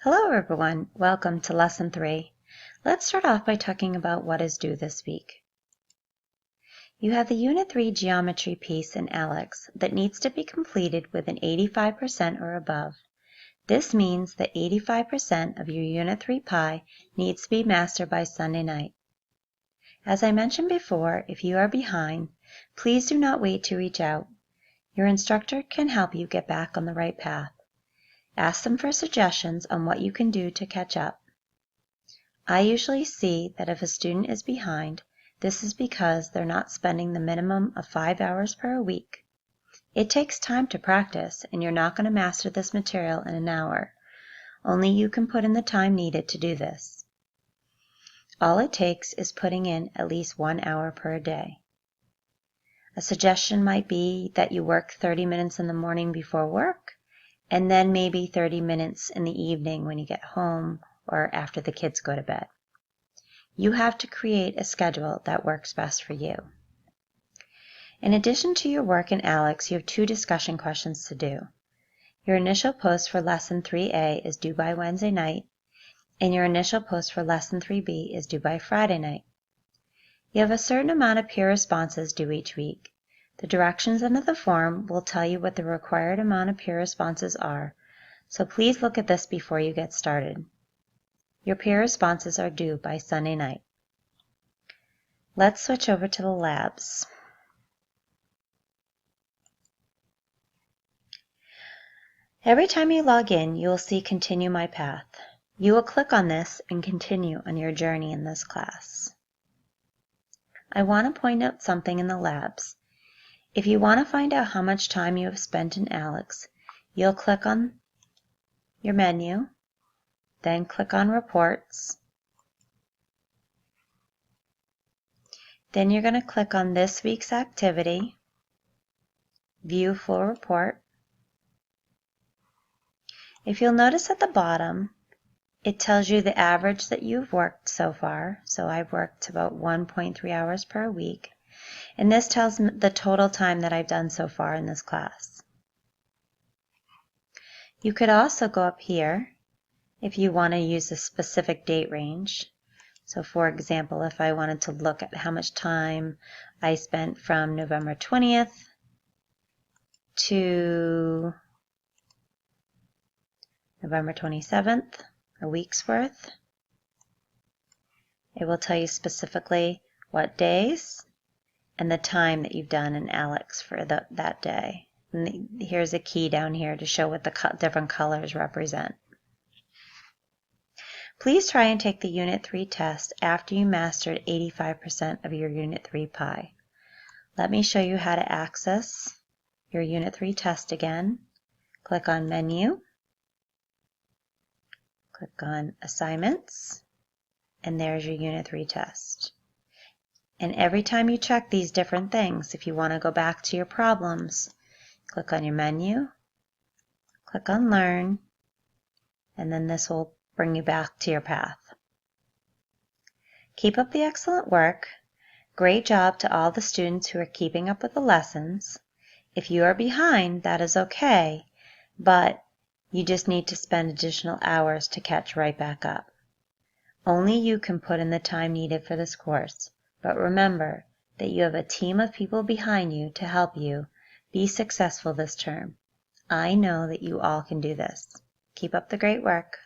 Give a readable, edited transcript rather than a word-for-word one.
Hello everyone, welcome to Lesson 3. Let's start off by talking about what is due this week. You have the Unit 3 geometry piece in ALEKS that needs to be completed with an 85% or above. This means that 85% of your Unit 3 Pi needs to be mastered by Sunday night. As I mentioned before, if you are behind, please do not wait to reach out. Your instructor can help you get back on the right path. Ask them for suggestions on what you can do to catch up. I usually see that if a student is behind, this is because they're not spending the minimum of 5 hours per week. It takes time to practice, and you're not going to master this material in an hour. Only you can put in the time needed to do this. All it takes is putting in at least 1 hour per day. A suggestion might be that you work 30 minutes in the morning before work, and then maybe 30 minutes in the evening when you get home or after the kids go to bed. You have to create a schedule that works best for you. In addition to your work in ALEKS, you have 2 discussion questions to do. Your initial post for Lesson 3A is due by Wednesday night, and your initial post for Lesson 3B is due by Friday night. You have a certain amount of peer responses due each week. The directions under the form will tell you what the required amount of peer responses are, so please look at this before you get started. Your peer responses are due by Sunday night. Let's switch over to the labs. Every time you log in, you will see Continue My Path. You will click on this and continue on your journey in this class. I want to point out something in the labs. If you want to find out how much time you have spent in ALEKS, you'll click on your menu, then click on Reports. Then you're going to click on this week's activity, View Full Report. If you'll notice at the bottom, it tells you the average that you've worked so far. So I've worked about 1.3 hours per week. And this tells me the total time that I've done so far in this class. You could also go up here if you want to use a specific date range. So for example, if I wanted to look at how much time I spent from November 20th to November 27th, a week's worth, it will tell you specifically what days and the time that you've done in ALEKS for that day. And here's a key down here to show what the different colors represent. Please try and take the Unit 3 test after you mastered 85% of your Unit 3 Pi. Let me show you how to access your Unit 3 test again. Click on Menu, click on Assignments, and there's your Unit 3 test. And every time you check these different things, if you want to go back to your problems, click on your menu, click on Learn, and then this will bring you back to your path. Keep up the excellent work. Great job to all the students who are keeping up with the lessons. If you are behind, that is okay, but you just need to spend additional hours to catch right back up. Only you can put in the time needed for this course. But remember that you have a team of people behind you to help you be successful this term. I know that you all can do this. Keep up the great work.